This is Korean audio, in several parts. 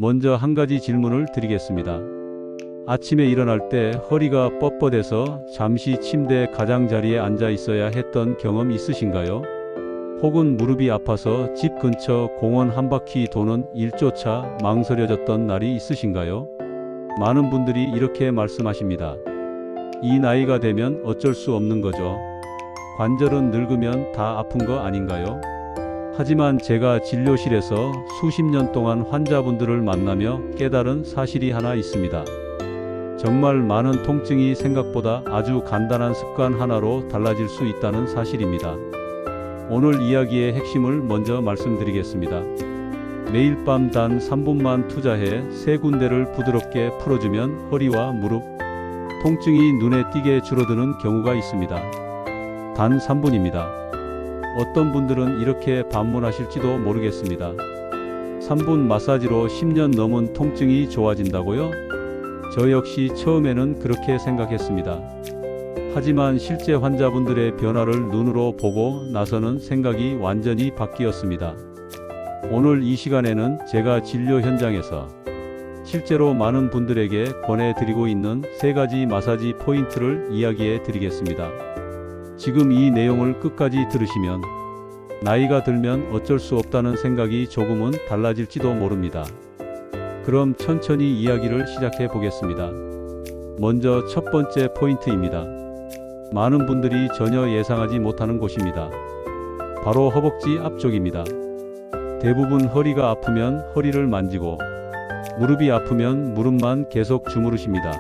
먼저 한 가지 질문을 드리겠습니다. 아침에 일어날 때 허리가 뻣뻣해서 잠시 침대 가장자리에 앉아 있어야 했던 경험 있으신가요? 혹은 무릎이 아파서 집 근처 공원 한 바퀴 도는 일조차 망설여졌던 날이 있으신가요? 많은 분들이 이렇게 말씀하십니다. 이 나이가 되면 어쩔 수 없는 거죠. 관절은 늙으면 다 아픈 거 아닌가요? 하지만 제가 진료실에서 수십 년 동안 환자분들을 만나며 깨달은 사실이 하나 있습니다. 정말 많은 통증이 생각보다 아주 간단한 습관 하나로 달라질 수 있다는 사실입니다. 오늘 이야기의 핵심을 먼저 말씀드리겠습니다. 매일 밤 단 3분만 투자해 세 군데를 부드럽게 풀어주면 허리와 무릎 통증이 눈에 띄게 줄어드는 경우가 있습니다. 단 3분입니다. 어떤 분들은 이렇게 반문하실지도 모르겠습니다. 3분 마사지로 10년 넘은 통증이 좋아진다고요? 저 역시 처음에는 그렇게 생각했습니다. 하지만 실제 환자분들의 변화를 눈으로 보고 나서는 생각이 완전히 바뀌었습니다. 오늘 이 시간에는 제가 진료 현장에서 실제로 많은 분들에게 권해드리고 있는 세 가지 마사지 포인트를 이야기해 드리겠습니다. 지금 이 내용을 끝까지 들으시면 나이가 들면 어쩔 수 없다는 생각이 조금은 달라질지도 모릅니다. 그럼 천천히 이야기를 시작해 보겠습니다. 먼저 첫 번째 포인트입니다. 많은 분들이 전혀 예상하지 못하는 곳입니다. 바로 허벅지 앞쪽입니다. 대부분 허리가 아프면 허리를 만지고 무릎이 아프면 무릎만 계속 주무르십니다.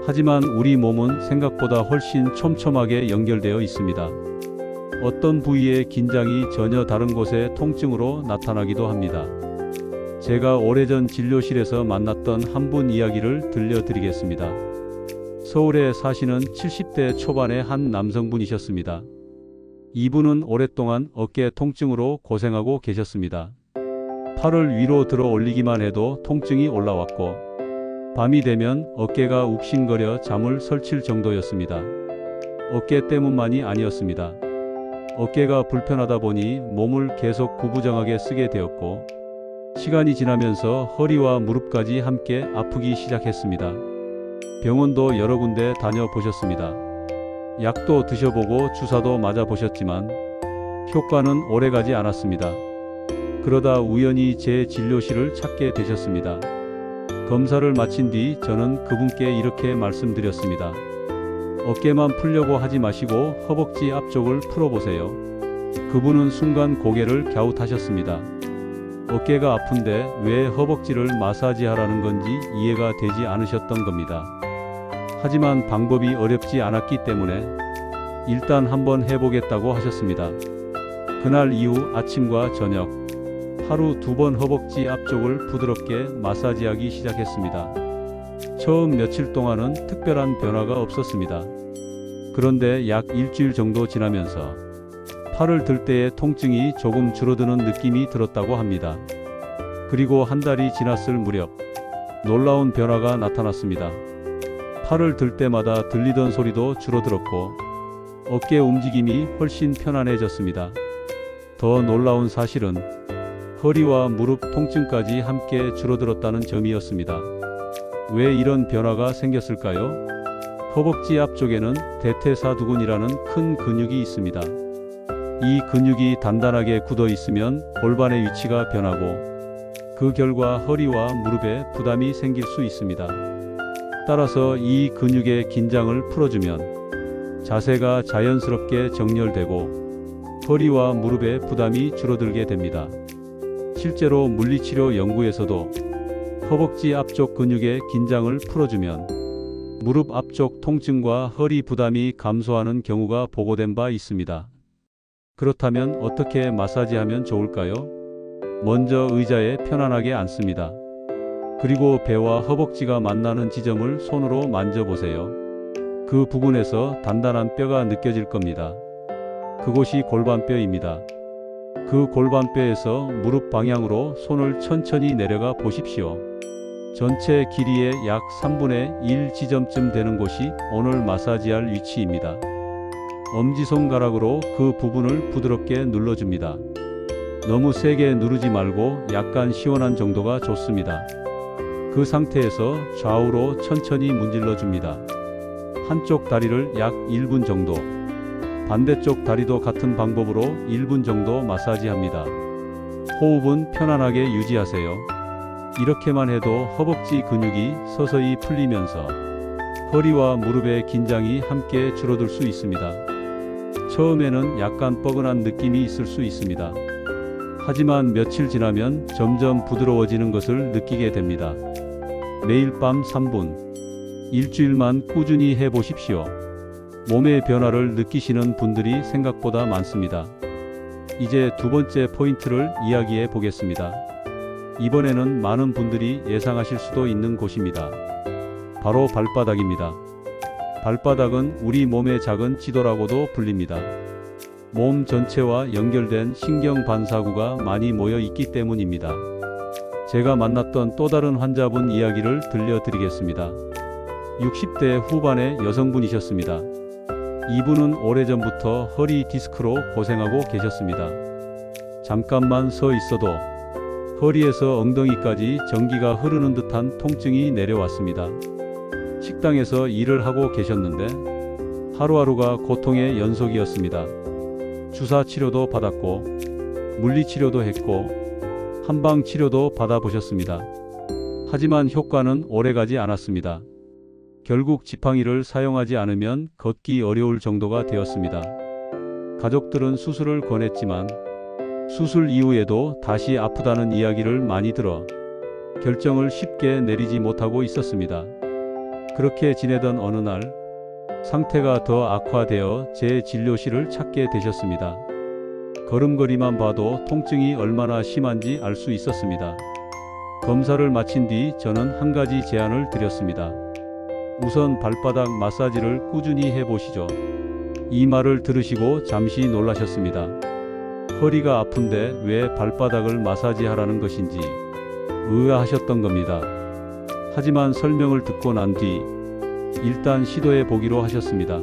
하지만 우리 몸은 생각보다 훨씬 촘촘하게 연결되어 있습니다. 어떤 부위의 긴장이 전혀 다른 곳의 통증으로 나타나기도 합니다. 제가 오래전 진료실에서 만났던 한 분 이야기를 들려드리겠습니다. 서울에 사시는 70대 초반의 한 남성분이셨습니다. 이분은 오랫동안 어깨 통증으로 고생하고 계셨습니다. 팔을 위로 들어 올리기만 해도 통증이 올라왔고 밤이 되면 어깨가 욱신거려 잠을 설칠 정도였습니다. 어깨 때문만이 아니었습니다. 어깨가 불편하다 보니 몸을 계속 구부정하게 쓰게 되었고 시간이 지나면서 허리와 무릎까지 함께 아프기 시작했습니다. 병원도 여러 군데 다녀보셨습니다. 약도 드셔보고 주사도 맞아보셨지만 효과는 오래가지 않았습니다. 그러다 우연히 제 진료실을 찾게 되셨습니다. 검사를 마친 뒤 저는 그분께 이렇게 말씀드렸습니다. 어깨만 풀려고 하지 마시고 허벅지 앞쪽을 풀어보세요. 그분은 순간 고개를 갸웃하셨습니다. 어깨가 아픈데 왜 허벅지를 마사지하라는 건지 이해가 되지 않으셨던 겁니다. 하지만 방법이 어렵지 않았기 때문에 일단 한번 해보겠다고 하셨습니다. 그날 이후 아침과 저녁 하루 2번 허벅지 앞쪽을 부드럽게 마사지하기 시작했습니다. 처음 며칠 동안은 특별한 변화가 없었습니다. 그런데 약 일주일 정도 지나면서 팔을 들 때의 통증이 조금 줄어드는 느낌이 들었다고 합니다. 그리고 한 달이 지났을 무렵 놀라운 변화가 나타났습니다. 팔을 들 때마다 들리던 소리도 줄어들었고 어깨 움직임이 훨씬 편안해졌습니다. 더 놀라운 사실은 허리와 무릎 통증까지 함께 줄어들었다는 점이었습니다. 왜 이런 변화가 생겼을까요? 허벅지 앞쪽에는 대퇴사두근이라는 큰 근육이 있습니다. 이 근육이 단단하게 굳어 있으면 골반의 위치가 변하고 그 결과 허리와 무릎에 부담이 생길 수 있습니다. 따라서 이 근육의 긴장을 풀어주면 자세가 자연스럽게 정렬되고 허리와 무릎의 부담이 줄어들게 됩니다. 실제로 물리치료 연구에서도 허벅지 앞쪽 근육의 긴장을 풀어주면 무릎 앞쪽 통증과 허리 부담이 감소하는 경우가 보고된 바 있습니다. 그렇다면 어떻게 마사지하면 좋을까요? 먼저 의자에 편안하게 앉습니다. 그리고 배와 허벅지가 만나는 지점을 손으로 만져보세요. 그 부분에서 단단한 뼈가 느껴질 겁니다. 그곳이 골반뼈입니다. 그 골반뼈에서 무릎 방향으로 손을 천천히 내려가 보십시오. 전체 길이의 약 3분의 1 지점쯤 되는 곳이 오늘 마사지할 위치입니다. 엄지손가락으로 그 부분을 부드럽게 눌러줍니다. 너무 세게 누르지 말고 약간 시원한 정도가 좋습니다. 그 상태에서 좌우로 천천히 문질러 줍니다. 한쪽 다리를 약 1분 정도, 반대쪽 다리도 같은 방법으로 1분 정도 마사지합니다. 호흡은 편안하게 유지하세요. 이렇게만 해도 허벅지 근육이 서서히 풀리면서 허리와 무릎의 긴장이 함께 줄어들 수 있습니다. 처음에는 약간 뻐근한 느낌이 있을 수 있습니다. 하지만 며칠 지나면 점점 부드러워지는 것을 느끼게 됩니다. 매일 밤 3분, 일주일만 꾸준히 해보십시오. 몸의 변화를 느끼시는 분들이 생각보다 많습니다. 이제 두 번째 포인트를 이야기해 보겠습니다. 이번에는 많은 분들이 예상하실 수도 있는 곳입니다. 바로 발바닥입니다. 발바닥은 우리 몸의 작은 지도라고도 불립니다. 몸 전체와 연결된 신경 반사구가 많이 모여 있기 때문입니다. 제가 만났던 또 다른 환자분 이야기를 들려드리겠습니다. 60대 후반의 여성분이셨습니다. 이분은 오래전부터 허리 디스크로 고생하고 계셨습니다. 잠깐만 서 있어도 허리에서 엉덩이까지 전기가 흐르는 듯한 통증이 내려왔습니다. 식당에서 일을 하고 계셨는데 하루하루가 고통의 연속이었습니다. 주사 치료도 받았고 물리치료도 했고 한방 치료도 받아보셨습니다. 하지만 효과는 오래가지 않았습니다. 결국 지팡이를 사용하지 않으면 걷기 어려울 정도가 되었습니다. 가족들은 수술을 권했지만 수술 이후에도 다시 아프다는 이야기를 많이 들어 결정을 쉽게 내리지 못하고 있었습니다. 그렇게 지내던 어느 날 상태가 더 악화되어 제 진료실을 찾게 되셨습니다. 걸음걸이만 봐도 통증이 얼마나 심한지 알 수 있었습니다. 검사를 마친 뒤 저는 한 가지 제안을 드렸습니다. 우선 발바닥 마사지를 꾸준히 해보시죠. 이 말을 들으시고 잠시 놀라셨습니다. 허리가 아픈데 왜 발바닥을 마사지하라는 것인지 의아하셨던 겁니다. 하지만 설명을 듣고 난 뒤 일단 시도해 보기로 하셨습니다.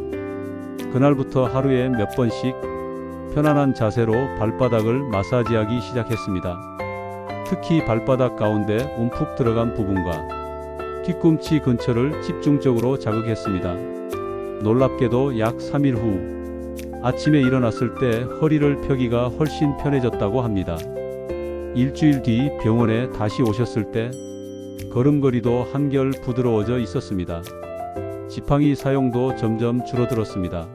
그날부터 하루에 몇 번씩 편안한 자세로 발바닥을 마사지하기 시작했습니다. 특히 발바닥 가운데 움푹 들어간 부분과 뒤꿈치 근처를 집중적으로 자극했습니다. 놀랍게도 약 3일 후 아침에 일어났을 때 허리를 펴기가 훨씬 편해졌다고 합니다. 일주일 뒤 병원에 다시 오셨을 때 걸음걸이도 한결 부드러워져 있었습니다. 지팡이 사용도 점점 줄어들었습니다.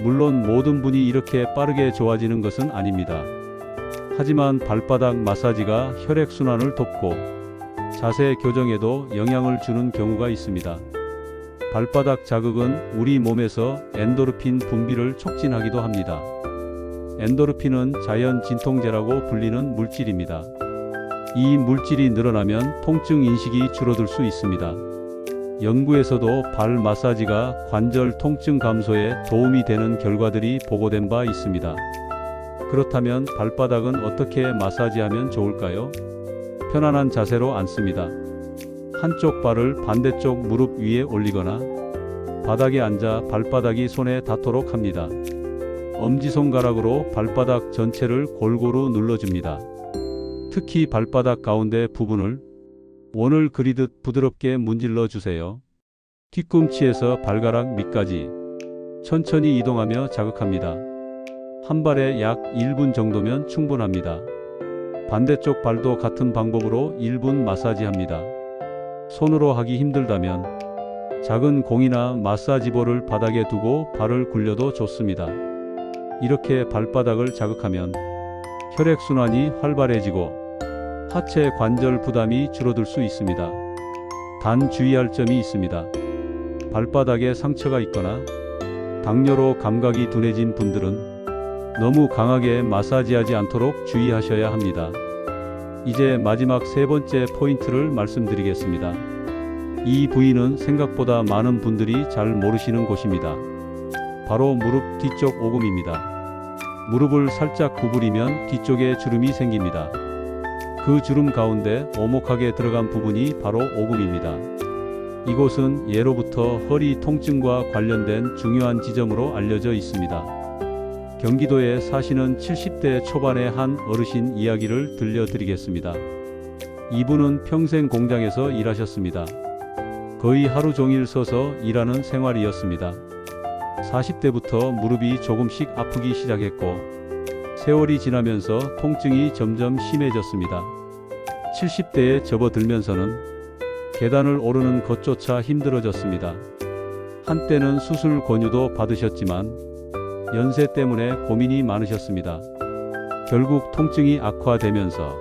물론 모든 분이 이렇게 빠르게 좋아지는 것은 아닙니다. 하지만 발바닥 마사지가 혈액순환을 돕고 자세 교정에도 영향을 주는 경우가 있습니다. 발바닥 자극은 우리 몸에서 엔도르핀 분비를 촉진하기도 합니다. 엔도르핀은 자연 진통제라고 불리는 물질입니다. 이 물질이 늘어나면 통증 인식이 줄어들 수 있습니다. 연구에서도 발 마사지가 관절 통증 감소에 도움이 되는 결과들이 보고된 바 있습니다. 그렇다면 발바닥은 어떻게 마사지하면 좋을까요? 편안한 자세로 앉습니다. 한쪽 발을 반대쪽 무릎 위에 올리거나 바닥에 앉아 발바닥이 손에 닿도록 합니다. 엄지손가락으로 발바닥 전체를 골고루 눌러줍니다. 특히 발바닥 가운데 부분을 원을 그리듯 부드럽게 문질러 주세요. 뒤꿈치에서 발가락 밑까지 천천히 이동하며 자극합니다. 한 발에 약 1분 정도면 충분합니다. 반대쪽 발도 같은 방법으로 1분 마사지합니다. 손으로 하기 힘들다면 작은 공이나 마사지볼을 바닥에 두고 발을 굴려도 좋습니다. 이렇게 발바닥을 자극하면 혈액순환이 활발해지고 하체 관절 부담이 줄어들 수 있습니다. 단 주의할 점이 있습니다. 발바닥에 상처가 있거나 당뇨로 감각이 둔해진 분들은 너무 강하게 마사지하지 않도록 주의하셔야 합니다. 이제 마지막 세 번째 포인트를 말씀드리겠습니다. 이 부위는 생각보다 많은 분들이 잘 모르시는 곳입니다. 바로 무릎 뒤쪽 오금입니다. 무릎을 살짝 구부리면 뒤쪽에 주름이 생깁니다. 그 주름 가운데 오목하게 들어간 부분이 바로 오금입니다. 이곳은 예로부터 허리 통증과 관련된 중요한 지점으로 알려져 있습니다. 경기도에 사시는 70대 초반의 한 어르신 이야기를 들려드리겠습니다. 이분은 평생 공장에서 일하셨습니다. 거의 하루 종일 서서 일하는 생활이었습니다. 40대부터 무릎이 조금씩 아프기 시작했고 세월이 지나면서 통증이 점점 심해졌습니다. 70대에 접어들면서는 계단을 오르는 것조차 힘들어졌습니다. 한때는 수술 권유도 받으셨지만 연세 때문에 고민이 많으셨습니다. 결국 통증이 악화되면서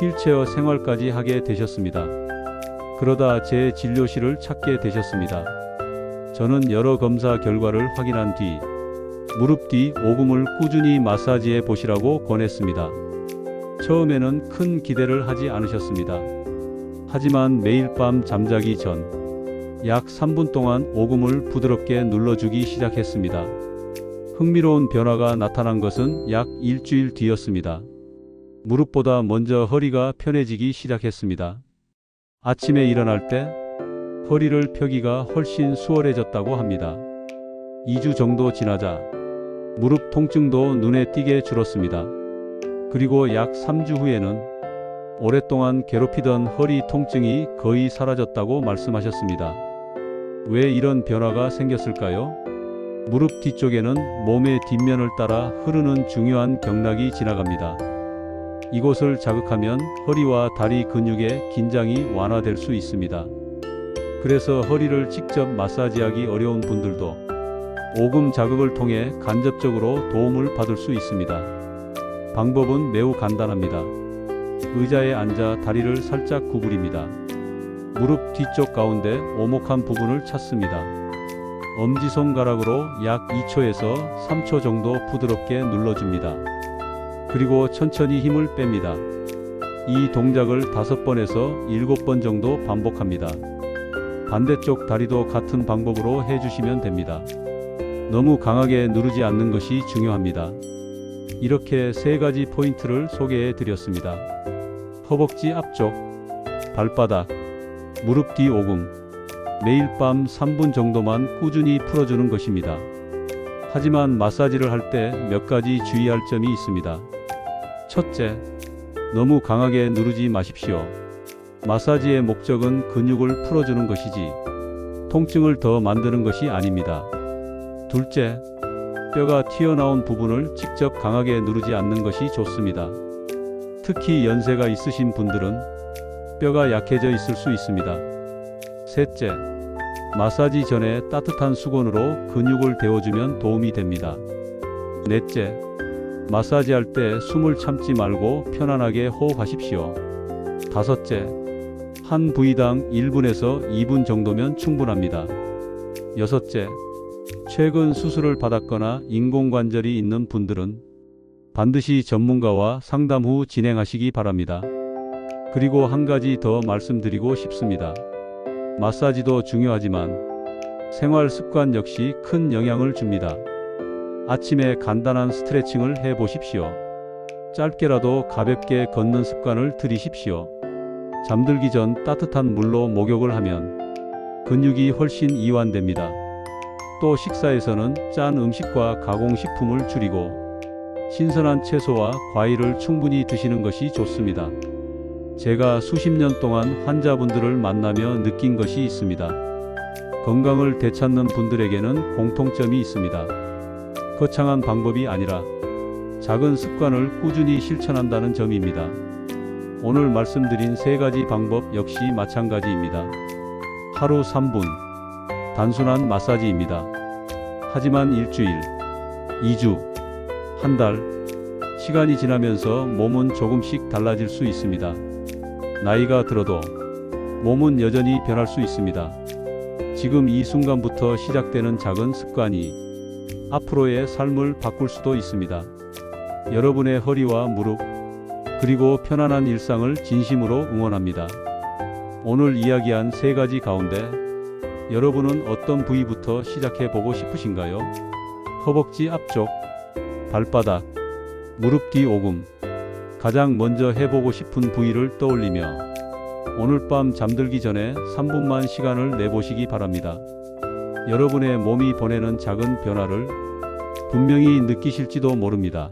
휠체어 생활까지 하게 되셨습니다. 그러다 제 진료실을 찾게 되셨습니다. 저는 여러 검사 결과를 확인한 뒤 무릎 뒤 오금을 꾸준히 마사지해 보시라고 권했습니다. 처음에는 큰 기대를 하지 않으셨습니다. 하지만 매일 밤 잠자기 전 약 3분 동안 오금을 부드럽게 눌러주기 시작했습니다. 흥미로운 변화가 나타난 것은 약 일주일 뒤였습니다. 무릎보다 먼저 허리가 편해지기 시작했습니다. 아침에 일어날 때 허리를 펴기가 훨씬 수월해졌다고 합니다. 2주 정도 지나자 무릎 통증도 눈에 띄게 줄었습니다. 그리고 약 3주 후에는 오랫동안 괴롭히던 허리 통증이 거의 사라졌다고 말씀하셨습니다. 왜 이런 변화가 생겼을까요? 무릎 뒤쪽에는 몸의 뒷면을 따라 흐르는 중요한 경락이 지나갑니다. 이곳을 자극하면 허리와 다리 근육의 긴장이 완화될 수 있습니다. 그래서 허리를 직접 마사지하기 어려운 분들도 오금 자극을 통해 간접적으로 도움을 받을 수 있습니다. 방법은 매우 간단합니다. 의자에 앉아 다리를 살짝 구부립니다. 무릎 뒤쪽 가운데 오목한 부분을 찾습니다. 엄지손가락으로 약 2초에서 3초 정도 부드럽게 눌러줍니다. 그리고 천천히 힘을 뺍니다. 이 동작을 5번에서 7번 정도 반복합니다. 반대쪽 다리도 같은 방법으로 해주시면 됩니다. 너무 강하게 누르지 않는 것이 중요합니다. 이렇게 3가지 포인트를 소개해 드렸습니다. 허벅지 앞쪽, 발바닥, 무릎 뒤 오금, 매일 밤 3분 정도만 꾸준히 풀어주는 것입니다. 하지만 마사지를 할 때 몇 가지 주의할 점이 있습니다. 첫째, 너무 강하게 누르지 마십시오. 마사지의 목적은 근육을 풀어주는 것이지 통증을 더 만드는 것이 아닙니다. 둘째, 뼈가 튀어나온 부분을 직접 강하게 누르지 않는 것이 좋습니다. 특히 연세가 있으신 분들은 뼈가 약해져 있을 수 있습니다. 셋째, 마사지 전에 따뜻한 수건으로 근육을 데워주면 도움이 됩니다. 넷째, 마사지할 때 숨을 참지 말고 편안하게 호흡하십시오. 다섯째, 한 부위당 1분에서 2분 정도면 충분합니다. 여섯째, 최근 수술을 받았거나 인공관절이 있는 분들은 반드시 전문가와 상담 후 진행하시기 바랍니다. 그리고 한 가지 더 말씀드리고 싶습니다. 마사지도 중요하지만 생활 습관 역시 큰 영향을 줍니다. 아침에 간단한 스트레칭을 해 보십시오. 짧게라도 가볍게 걷는 습관을 들이십시오. 잠들기 전 따뜻한 물로 목욕을 하면 근육이 훨씬 이완됩니다. 또 식사에서는 짠 음식과 가공식품을 줄이고 신선한 채소와 과일을 충분히 드시는 것이 좋습니다. 제가 수십 년 동안 환자분들을 만나며 느낀 것이 있습니다. 건강을 되찾는 분들에게는 공통점이 있습니다. 거창한 방법이 아니라 작은 습관을 꾸준히 실천한다는 점입니다. 오늘 말씀드린 3가지 방법 역시 마찬가지입니다. 하루 3분, 단순한 마사지입니다. 하지만 일주일, 2주, 한 달, 시간이 지나면서 몸은 조금씩 달라질 수 있습니다. 나이가 들어도 몸은 여전히 변할 수 있습니다. 지금 이 순간부터 시작되는 작은 습관이 앞으로의 삶을 바꿀 수도 있습니다. 여러분의 허리와 무릎, 그리고 편안한 일상을 진심으로 응원합니다. 오늘 이야기한 3가지 가운데 여러분은 어떤 부위부터 시작해 보고 싶으신가요? 허벅지 앞쪽, 발바닥, 무릎 뒤 오금, 가장 먼저 해보고 싶은 부위를 떠올리며 오늘 밤 잠들기 전에 3분만 시간을 내보시기 바랍니다. 여러분의 몸이 보내는 작은 변화를 분명히 느끼실지도 모릅니다.